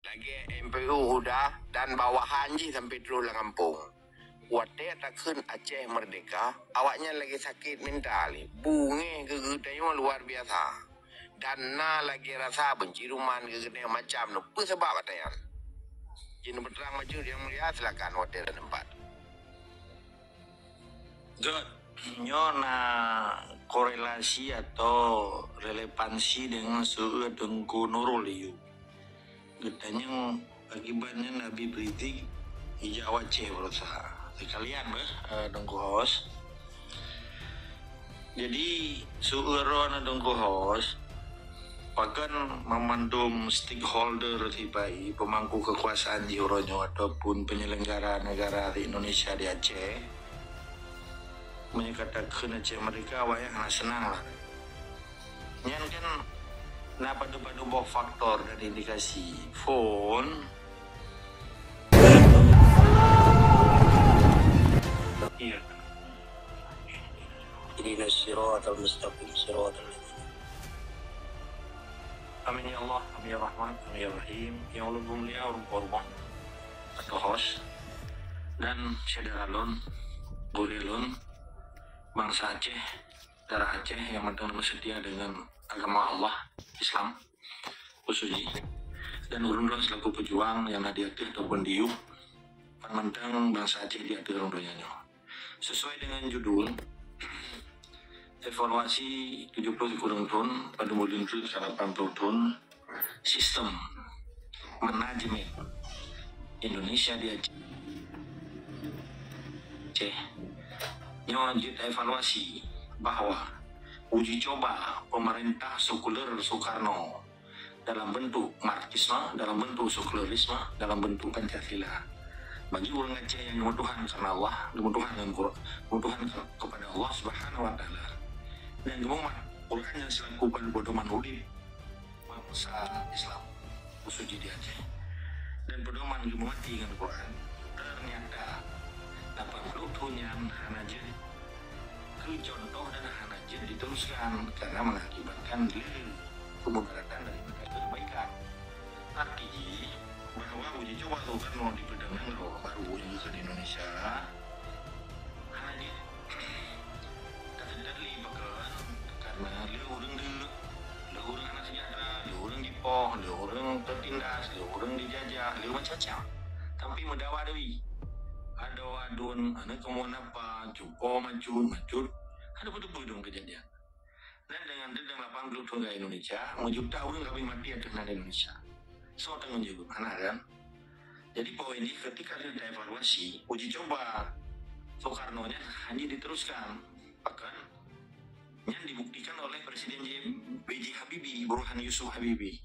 lagi MPU udah dan bawahan je sampai terus lah kampung. Wate tak kun Aceh merdeka, awaknya lagi sakit mental, bunge gegedanya luar biasa. Dan na lagi rasa benci ruman gegedanya macam no, apa sebab katanya? Jadi berterang maju yang melihat silakan Wate dan tempat. Nyona korelasi atau relevansi dengan suhu dengku Nurul itu. Getanya akibatnya Nabi Britik Jawa Aceh berusaha. Sekalian dengku host. Jadi suhu na dengku host bahkan memandum stakeholder tibai pemangku kekuasaan di Uronyo ataupun penyelenggara negara di Indonesia di Aceh menyatakan Aceh mereka wayang senang lah. Nyan kan nah padu-padu bawa faktor dan indikasi phone iya jadi nasiratal mustaqim siratal ladzina amin ya Allah amin ya Rahman amin ya Rahim ya Allah mulia urung-urung atau host dan sederalun gurilun bangsa Aceh, darah Aceh yang matang setia dengan agama Allah, Islam, khususnya, dan urun-urun selaku pejuang yang hadiatih ataupun diuk, pantang bangsa Aceh diatur urun-urunnya. Sesuai dengan judul, evaluasi 70 kurang tahun pada modul 80 tahun, sistem manajemen Indonesia di Aceh. Lanjut evaluasi bahwa uji coba pemerintah sekuler Soekarno dalam bentuk Marxisme, dalam bentuk sekularisme, dalam bentuk Pancasila bagi orang Aceh yang kebutuhan karena Allah, kebutuhan dengan Quran, kebutuhan kepada Allah Subhanahu Wa Taala, dan kemudian Quran yang selaku pedoman hidup bangsa Islam khususnya di Aceh dan pedoman mati dengan Quran ternyata 80 tahun hanya jadi contoh dan hanya jadi diteruskan karena mengakibatkan kemudaratan dari kebaikan. Tapi bahwa uji coba Soekarno di pedangan baru uji di Indonesia hanya terjadi bahkan karena dia orang anak sejahtera, dia orang dipoh, dia orang tertindas, dia orang dijajah, dia macam-macam. Tapi mendawa dewi ada wadun, ada kemuan apa, cupo, macut, ada betul-betul dong kejadian. Dan dengan 80 tahun ke Indonesia, menjuta orang kami mati atas nada Indonesia. So, tanggung jawab, anak kan? Jadi poin ini ketika ada evaluasi, uji coba Soekarno-nya hanya diteruskan. Bahkan, yang dibuktikan oleh Presiden B.J. Habibie, Burhan Yusuf Habibie.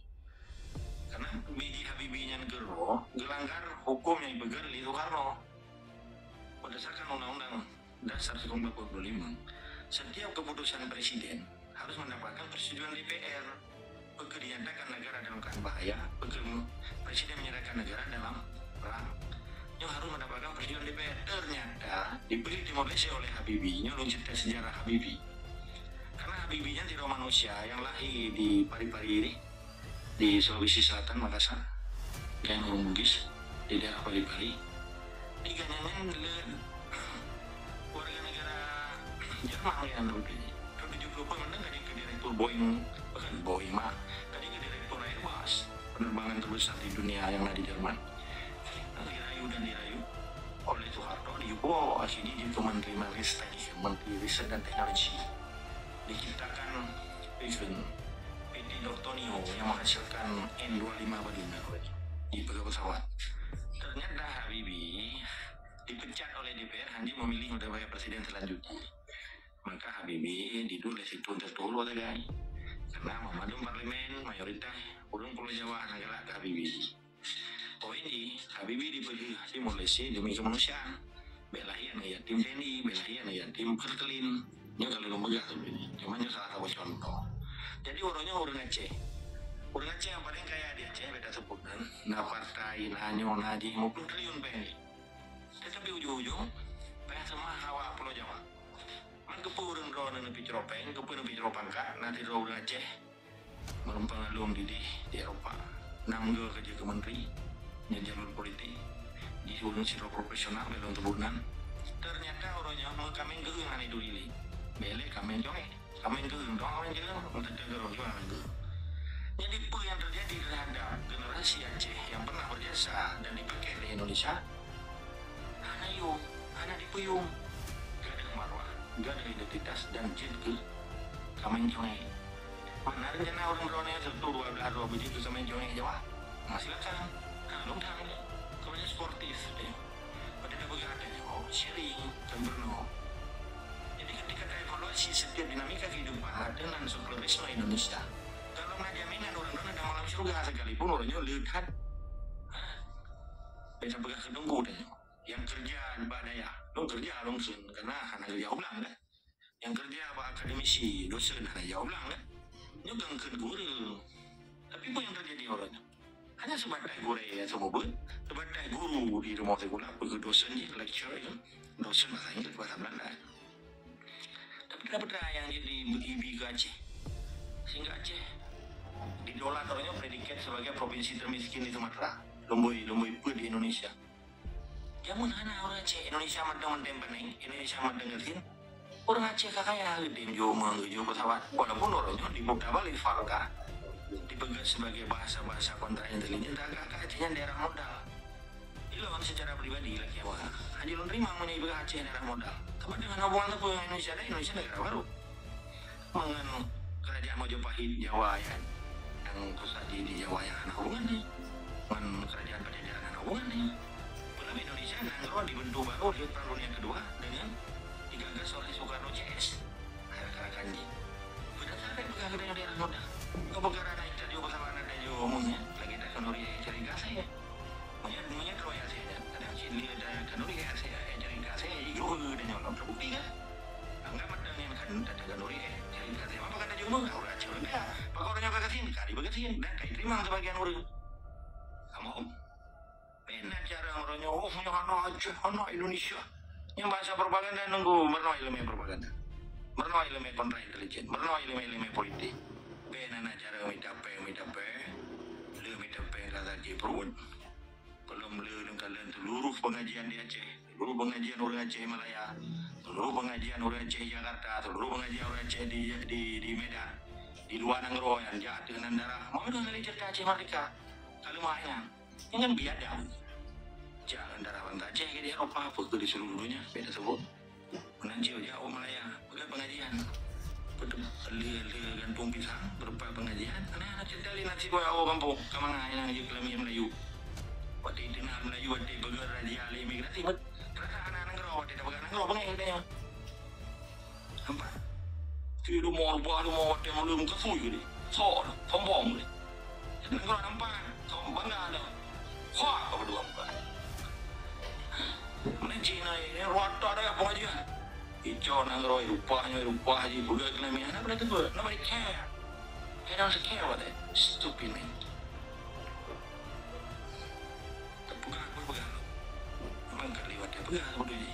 Karena B.J. Habibie-nya gelanggar hukum yang dipegang oleh Soekarno. Berdasarkan Undang-Undang Dasar 1945, setiap keputusan presiden harus mendapatkan persetujuan DPR. Begitu dinyatakan negara dalam keadaan bahaya, begitu presiden menyerahkan negara dalam perang, yang harus mendapatkan persetujuan DPR. Ternyata diberi Timor Leste oleh Habibie, yang cerita sejarah Habibie. Karena Habibie-nya tidak manusia yang lahir di Pari-Pari ini, di Sulawesi Selatan, Makassar, yang Bugis, di daerah Pari-Pari. Diganyanya warga negara Jerman yang begini. Tahun 70 mendengar ke direktur Boeing, bahkan Boeing mah, tadi ke direktur Airbus, penerbangan terbesar di dunia yang ada di Jerman. Dirayu oleh Soeharto di Yubo, akhirnya itu Menteri Maristek, Menteri Riset dan Teknologi. Diciptakan PT Doktonio yang menghasilkan N25 Baduna di pesawat. Ternyata Habibie dipecat oleh DPR hanya memilih sebagai presiden selanjutnya. Maka Habibie ditulis itu tertulur guys. Karena memadam parlemen mayoritas orang Pulau Jawa negara Habibie. Poin ini Habibie dipilih Timor Leste demi kemanusiaan. Belahian ya tim TNI, belahian ya tim Kertelin. Ini kalau lembaga ini, cuman salah satu contoh. Jadi orang Aceh. Orang Aceh yang paling kaya di Aceh beda sebutan. Nah partai, nanyo, nadi, maupun triliun PNI. Tetapi ujung-ujung, pengen semua hawa Pulau Jawa. Man kepurun roh nepi ceropeng, kepurun nepi ceropangka, nanti roh Aceh. Merumpang alung di Eropa. Nangga kerja ke menteri. nya jalur politik di urang siro profesional belum tebunan ternyata orangnya mau kamen geungan itu dili bele kamen jonge kamen geung dong orang geung untuk tegero juga itu. Jadi apa yang terjadi terhadap generasi Aceh yang pernah berjasa dan dipakai di Indonesia? Hana yung, hana dipuyung, gak ada marwah, gak ada identitas dan jid ke kamen jonge. Mana rencana orang Brunei satu dua belas dua begitu sama jonge Jawa? Masih silakan, kalau dah ini, kemudian sportif deh. Pada ada begadang, oh sharing, dan berno. Jadi ketika ada evaluasi setiap dinamika kehidupan dengan sekularisme Indonesia. Kalau nggak jaminan orang-orang ada malam surga sekalipun orangnya lihat bisa pegang kedungku deh yang kerja badaya lo kerja langsung karena anak kerja ulang kan yang kerja apa akademisi dosen anak kerja ulang kan nyugang ke guru tapi apa yang terjadi orangnya hanya sebagai guru ya semua pun sebagai guru di rumah sekolah pergi dosen je lecturer ya dosen bahasa Inggris bahasa Belanda tapi dapat yang jadi IB ke Aceh sehingga Aceh didolatornya predikat sebagai provinsi termiskin di Sumatera, Lomboi pun di Indonesia. Jamun anak orang Aceh Indonesia madang peneng, Indonesia madang ngertiin. Orang Aceh kakaknya gede jauh mengejo pesawat, walaupun orangnya dibuka balik Falka, dipegang sebagai bahasa kontra intelijen, agak Acehnya daerah modal. Ilon secara pribadi lagi awal, Haji Lon terima menyebut Aceh daerah modal. Tapi dengan hubungan apa Indonesia daerah baru, mengenai kerajaan Majapahit Jawa ya. Yang pusat di Jawa yang ada hubungannya dengan kerajaan Pajajaran ada hubungannya film Indonesia Nangro dibentuk baru di Perang Dunia Kedua dengan digagas oleh Soekarno CS Kara Kanji berdasarkan pegangan daerah modal kebakaran ada yang tadi bersama ada juga umumnya lagi ada kanori cari gas ya punya royal saya ada sini ada kanori gas saya cari gas saya itu dan nyolong terbukti kan enggak madang yang kan ada kanori cari gas saya apa kata juga mau orang cari gas orangnya kagak kari begasin dan kayak terima sebagian orang kamu benar cara orangnya punya anak Indonesia yang bahasa propaganda nunggu merenoi ilmu propaganda merenoi ilmu kontra intelijen merenoi ilmu politik benar cara mitape kata Jiprun belum dengan kalian seluruh pengajian di Aceh seluruh pengajian orang Aceh Malaya seluruh pengajian orang Aceh Jakarta seluruh pengajian orang Aceh di Medan di luar Nangro yang jahat dengan darah mau dengan cerita Aceh Merdeka kalau mainan yang kan biadab jangan darah bangsa Aceh di Eropa apa di seluruh dunia beda sebut menanjau jauh Malaya pegang pengajian betul gantung pisang berupa pengajian anak-anak cerita nasi kue awal kampung kamang yang ngaji kelamian Melayu waktu itu Melayu waktu begar raja imigrasi terasa anak-anak Nangro waktu itu begar Nangro pengajiannya hampa Kira mau waktu yang belum kesuai ni, so, sombong ni. Jangan kau nampak, sombong ada. Wah, kau berdua muka. Mana Cina ini rata ada pengajian. Hijau nangroi rupanya haji bukan kelamian apa dah tu? Nobody care. They don't care about that. Stupid man. Pegang. Memang kerliwat dia pegang bodoh ni.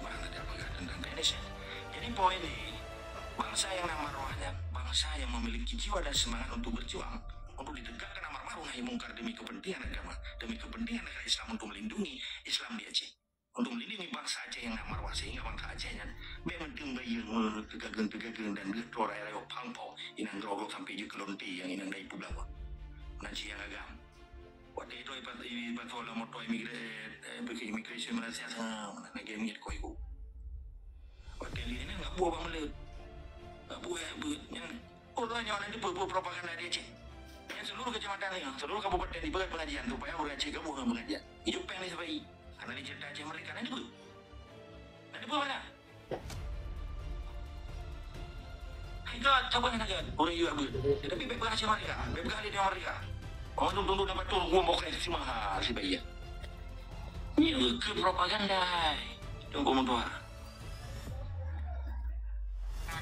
Mana dia pegang tentang Indonesia. Jadi poin ni. Bangsa yang nama rohnya, bangsa yang memiliki jiwa dan semangat untuk berjuang, untuk ditegakkan amar ma'ruf nahi mungkar demi kepentingan agama, demi kepentingan negara Islam untuk melindungi Islam di Aceh, untuk melindungi bangsa Aceh yang nama roh sehingga bangsa Acehnya memang bayang tegageng dan betul raya pangpau inang grogok sampai juga lonti yang inang dari Pulau, nanti yang agam. Waktu itu ibat wala moto imigrasi Malaysia sama negara miat kau ibu. Waktu ini nggak buah bang melihat. Yang orangnya orang itu propaganda di Aceh yang seluruh kecamatan ini, seluruh kabupaten dipegang pengajian supaya orang Aceh gabung dengan pengajian hidup yang disebut karena di cerita Aceh mereka nanti mana itu coba kan orang juga tapi pegang Aceh mereka pegang di mereka orang tunggu dapat tunggu mau kreasi mahal si bayi ini ke propaganda tunggu mentua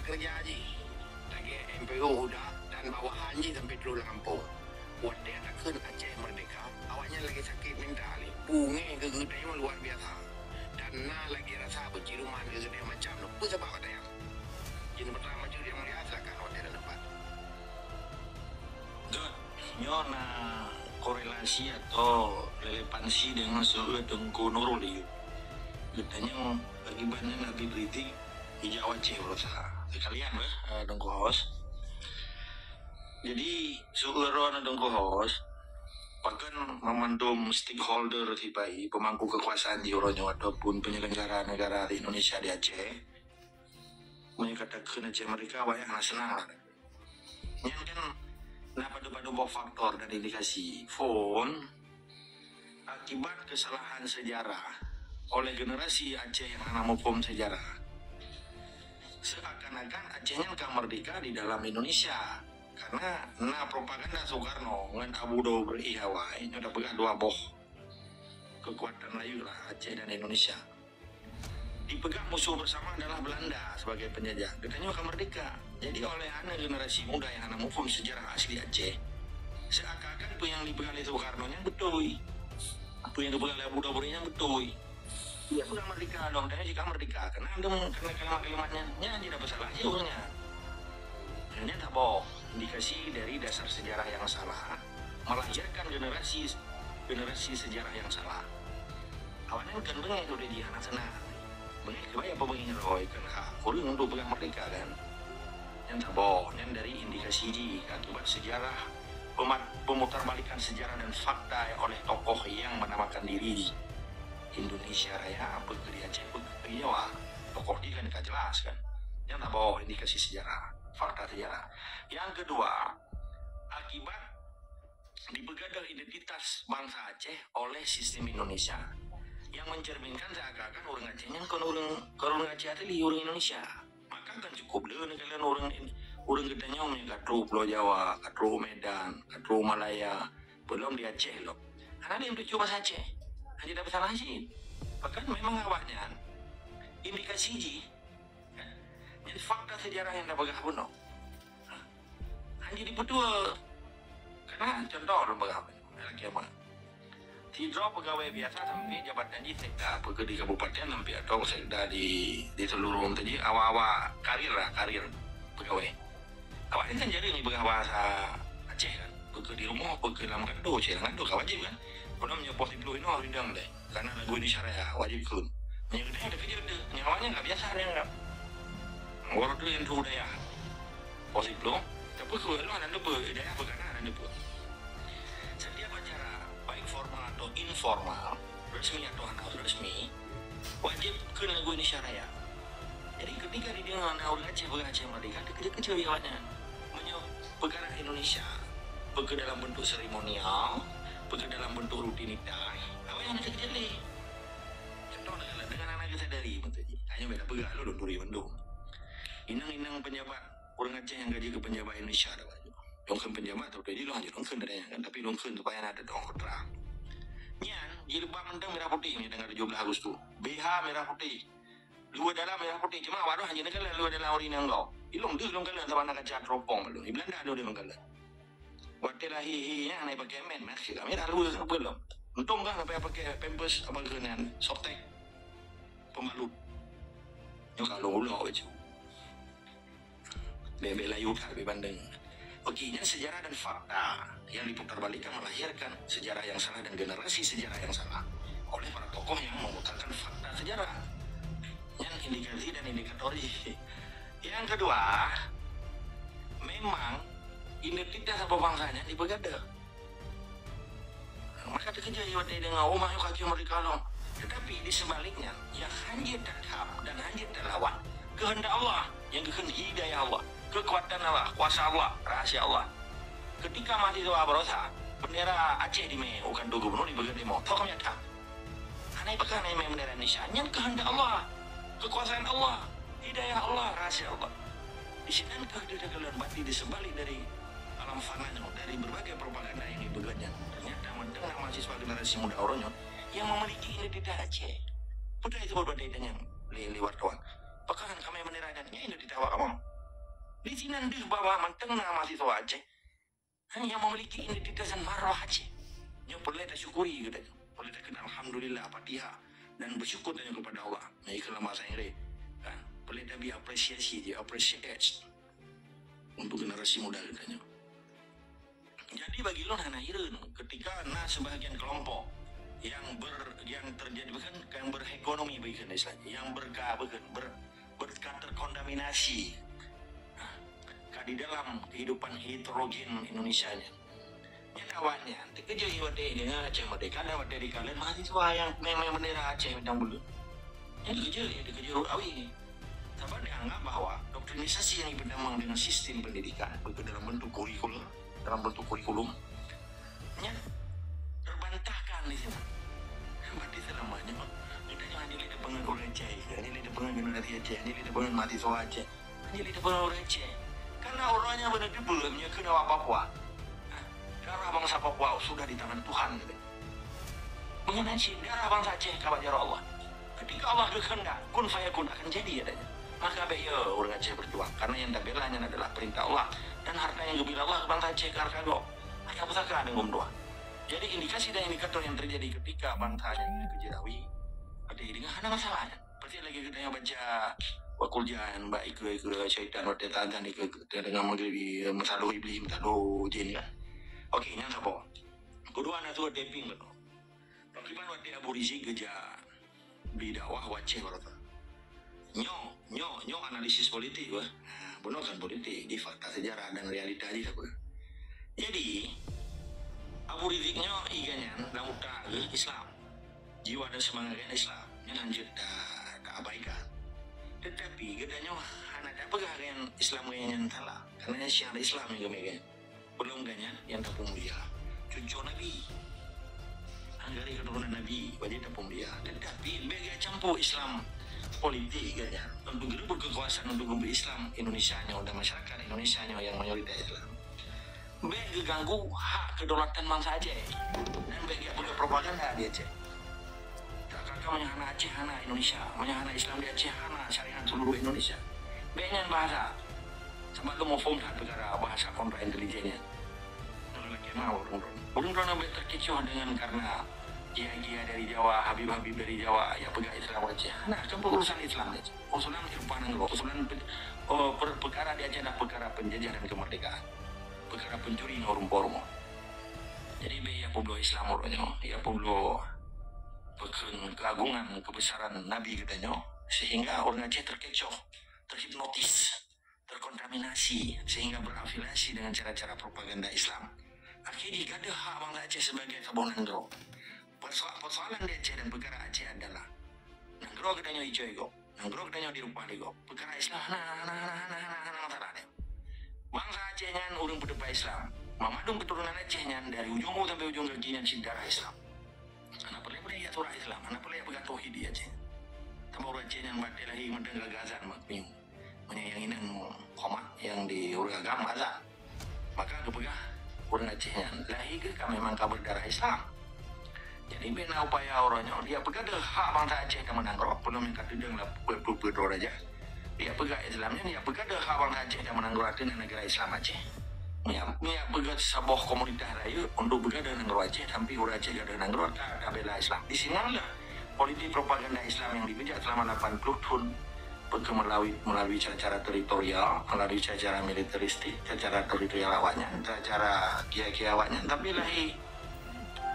kerja haji lagi MPU udah dan bawa haji sampai dulu kampung buat dia nak ke Aceh Merdeka awaknya lagi sakit mental bunga kegedanya luar biasa dan lagi rasa berciruman kegedanya macam apa sebab ada yang jadi pertama curi yang mulia silakan waktu ada tempat Nyona korelasi atau relevansi dengan suhu Tengku Nurul itu. Katanya akibatnya nanti beriti hijau Aceh berusaha. Sekalian Tengku host. Jadi suhu Tengku host bahkan memandum stakeholder tibai pemangku kekuasaan di Oronyo ataupun penyelenggara negara di Indonesia di Aceh menyatakan Aceh mereka wayang senang. Yang kan padu-padu bawa faktor dan indikasi phone akibat kesalahan sejarah oleh generasi Aceh yang menghafal sejarah. Seakan-akan Acehnya kan merdeka di dalam Indonesia karena propaganda Soekarno dengan Abu Do berihawai ini udah pegang dua boh kekuatan layu lah Aceh dan Indonesia. Dipegang musuh bersama adalah Belanda sebagai penjajah. Katanya akan merdeka. Jadi oleh anak generasi muda yang anak mufum sejarah asli Aceh, seakan-akan apa yang dipegang oleh Soekarno nya betul, apa yang dipegang oleh Abu Dhabi nya betul. Dia sudah merdeka dong, dan jika merdeka karena kalimat-kalimatnya tidak bersalah ya orangnya. Hanya tak bohong. Indikasi dari dasar sejarah yang salah melahirkan generasi sejarah yang salah. Awalnya kan bengai udah di anak sana. Bengai kebaya apa bengai roy kan kurang untuk pegang merdeka kan. Yang tak bohong yang dari indikasi akibat sejarah pemutarbalikan sejarah dan fakta oleh tokoh yang menamakan diri Indonesia Raya di Aceh di Jawa. Tokoh dia kan jelas kan. Yang tak bohong indikasi sejarah, fakta sejarah. Yang kedua, akibat dibegadang identitas bangsa Aceh oleh sistem Indonesia yang mencerminkan seakan-akan orang Acehnya kan orang Aceh asli orang Indonesia. Maka kan cukup deh kalian orang gedanya katru Pulau Jawa, katru Medan, katru Malaya, belum di Aceh loh. Karena dia coba Aceh, hanya dapat salah sih. Bahkan memang awalnya indikasi kan? Jadi fakta sejarah yang dapat gabung hanya dipetua. Karena contoh lembaga lagi apa? Tidro pegawai biasa sampai jabatan di sekda di kabupaten sampai atau sekda di seluruh tadi awal-awal karir pegawai. Awalnya kan jadi nih bahasa Aceh kan, di rumah dalam kado, kado wajib kan. Kalau menyopot itu ini harus dong deh, karena lagu ini syariah wajib kun. Menyertai ada kerja deh, nyawanya nggak biasa ada nggak. Orang tuh yang budaya, positif lo, tapi kalau lo ada budaya bagaimana ada setiap acara baik formal atau informal, resmi atau non resmi, wajib kena lagu ini syariah. Jadi ketika di dengan orang Aceh merdeka, kecil-kecil biawanya pegang Indonesia, pegang dalam bentuk seremonial, pegang dalam bentuk rutinitas. Apa yang ada kecil ni? Contoh dengan anak kita dari hanya beda pegang lo dulu bentuk. Inang penjabat orang Aceh yang gaji ke penjabat Indonesia ada banyak. Longkan penjabat atau jadi lo hanya longkan ada kan, tapi longkan supaya ada dong terang. Nyan, jilbab mendang merah putih ni tanggal 17 Agustus. BH merah putih. Luar dalam merah putih. Cuma waduh hanya nak luar dalam orang yang kau. Ilong tu ilong kalah sama nak cat ropong malu. Di Belanda ada ilong kalah. Waktu lah hihinya naik pakai men masih kami dah luar apa belum. Untung kan apa pakai pampers apa kenan softtek pemalu. Yo kalau ulo aja. Bebel layu lebih bandeng. Oke, ini sejarah dan fakta yang diputarbalikkan melahirkan sejarah yang salah dan generasi sejarah yang salah oleh para tokoh yang memutarkan fakta sejarah. Yang indikasi dan indikatori. Yang kedua, memang identitas apa bangsanya dibegada. Maka terkejar waktu dengan rumah yang kaki mereka long. Tetapi di sebaliknya, yang hanya tetap dan hanya terlawan kehendak Allah, yang kehendak hidayah Allah, kekuatan Allah, kuasa Allah, rahasia Allah. Ketika mahasiswa berusaha, bendera Aceh di bukan do gubernur di bagian demo, tahu kami tak? Aneh pekan aneh bendera Indonesia, yang kehendak Allah, kekuasaan Allah, hidayah Allah, rahasia Allah. Di sini kan kegagalan batin disebalik dari alam fananya, dari berbagai propaganda yang dibeganya. Ternyata mendengar mahasiswa generasi muda Oronyo yang memiliki identitas Aceh. Putra itu berbeda dengan lewat kawan. Pekan kami menerangkannya identitas kamu. Di sini nanti bahwa mendengar mahasiswa Aceh hanya memiliki identitas dan marwah Aceh. Yang perlu kita syukuri kita. Perlu kita kenal alhamdulillah Fatihah dan bersyukur tanya kepada Allah. Nah, ikhlas bahasa Inggris. Kan? Perlu kita apresiasi, dia appreciate untuk generasi muda katanya. Jadi bagi lo nana ireun ketika sebagian kelompok yang terjadi bukan yang berekonomi bukan istilahnya yang terkontaminasi di dalam kehidupan heterogen Indonesia nya. Awalnya, terkejut iwade dengan Aceh Merdeka dan dari kalian mahasiswa yang memang bendera Aceh bintang bulu. Yang terkejut awi. Tapi dianggap bahwa doktrinisasi yang berdamai dengan sistem pendidikan dalam bentuk kurikulum, terbantahkan di sini. Berarti selamanya, kita jangan dilihat dengan orang Aceh, dilihat dengan generasi Aceh, dilihat dengan mahasiswa Aceh, dilihat dengan orang Aceh. Karena orangnya benar-benar belumnya kena Papua. Darah bangsa Papua sudah di tangan Tuhan. Mengenai darah bangsa Aceh kabar Allah. Ketika Allah berkehendak, kun fayakun akan jadi adanya. Maka bayo orang Aceh berjuang. Karena yang tak belanya adalah perintah Allah. Dan harta yang gebila Allah ke bangsa Aceh ke harga go. Harta pusaka dengan doa. Jadi indikasi dan indikator yang terjadi ketika bangsanya kejerawi. Ada dengan ada masalahnya. Berarti lagi kita baca wakuljan baik ke syaitan waktu tajan ke dengan magribi masalah iblis masalah jin kan. Oke, yang apa? Kedua anak tua deping betul. Bagaimana waktu aborisi kerja di dakwah wajib berapa? Nyo analisis politik wah. Benar kan politik di fakta sejarah dan realita aja apa? Jadi aborisiknya iganya dan utang Islam, jiwa dan semangatnya Islam yang lanjut tak abaikan. Tetapi katanya anak apa yang Islam yang salah karena syiar Islam yang kemegang. Belum ganyan yang tepung dia cucu Nabi anggari keturunan Nabi wajib tepung dia tetapi bagi campur Islam politik ganyan untuk gerbur kekuasaan untuk memberi Islam Indonesia nya dan masyarakat Indonesia nya yang mayoritas Islam bagi ganggu hak kedaulatan bangsa Aceh dan bagi punya propaganda di Aceh kakak menyahana Aceh hana Indonesia menyahana Islam di Aceh hana syariat seluruh Indonesia banyak bahasa sama lu mau form negara bahasa kontra intelijennya. Urung lebih terkecoh dengan karena gia-gia dari Jawa, Habib-Habib dari Jawa, ya pegang Islam aja. Nah, campur urusan Islam aja. Usulan Irfan Anglo, usulan perkara di Aceh adalah perkara penjajahan kemerdekaan, perkara pencuri ngorum-porum. Jadi ya publik Islam orangnya, ya publik keagungan kebesaran Nabi katanya, sehingga orang Aceh terkecoh, terhipnotis. Terkontaminasi sehingga berafiliasi dengan cara-cara propaganda Islam. Akhirnya ada hak bangsa Aceh sebagai kebun Nanggro. Persoalan di Aceh dan perkara Aceh adalah Nanggro katanya hijau ego, Nanggro katanya di rumah ego. Perkara Islam, masalah deh. Bangsa Aceh nyan urung berdebat Islam. Mamadung keturunan Aceh nyan dari ujung sampai ujung kaki nyan darah Islam. Anak perlu ya surah Islam, anak perlu pegang tauhid di Aceh. Tambah orang Aceh nyan batik lagi mendengar gazan maknyum. Menyayangi komat yang di urang agama azan maka kepegah orang Acehnya lahi ke memang kabar darah Islam jadi bina upaya orangnya dia pegah dah hak bangsa Aceh yang menanggro belum yang kata dia lah berdoa aja dia pegah Islamnya dia pegah dah hak bangsa Aceh yang menanggro artinya negara Islam Aceh dia pegah sebuah komunitas raya untuk pegah dah nanggro Aceh sampai orang Aceh dah nanggro tak bela Islam di sini lah politik propaganda Islam yang dipijak selama 80 tahun melalui cara-cara teritorial, melalui cara-cara militeristik, cara teritorial awalnya, cara kia-kia awalnya, tapi lahi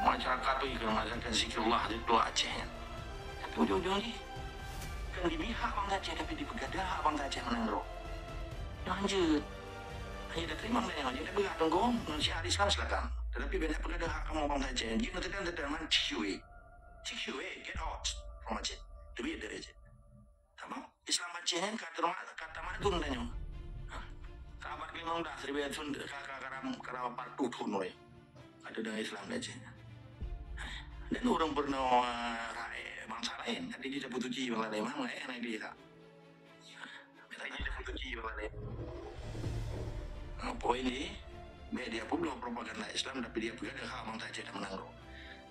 masyarakat itu ikan masyarakat zikrullah di Pulau Aceh. Tapi ujung-ujungnya kan di pihak bangsa Aceh tapi di pegadah bangsa Aceh menanggro. Lanjut, hanya diterima dan yang lanjut tapi nggak tunggu manusia hari Islam silakan. Tetapi banyak pegadah kamu bangsa Aceh, jika tidak cikue, get out from Aceh, lebih dari Aceh. Islam Aceh yang kata madun tanya. Kabar 15 ribu sun karam partu tun we. Ada dengan Islam Aceh. Dan orang pernah bangsa lain, tadi dia dapat uji bangsa lain mana enak dia. Tadi dia dapat uji bangsa lain. Poin ini, dia pun belum propaganda Islam tapi dia juga ada hak bangsa Aceh dan menangro.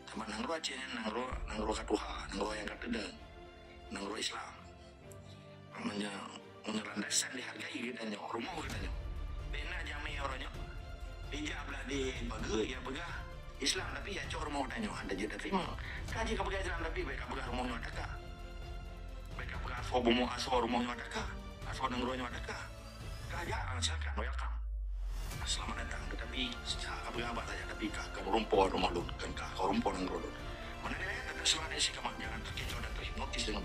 Teman nangro Aceh nangro katuha, nangro yang kata nangro Islam. Menyerandasan dihargai katanya rumah katanya bena jamai orangnya dijablah di pegah ya pegah Islam tapi ya cor rumah katanya ada juga terima kaji ke pegah Islam tapi mereka pegah rumahnya adakah mereka pegah aswa rumahnya adakah aswa nenggronya adakah kaja silakan welcome selamat datang. Tetapi kau berapa saja, tapi kau rumput rumah lu, kan kau rumput yang lu. Mana dia tetap semangat sih kamu, jangan terkecoh dan terhipnotis dengan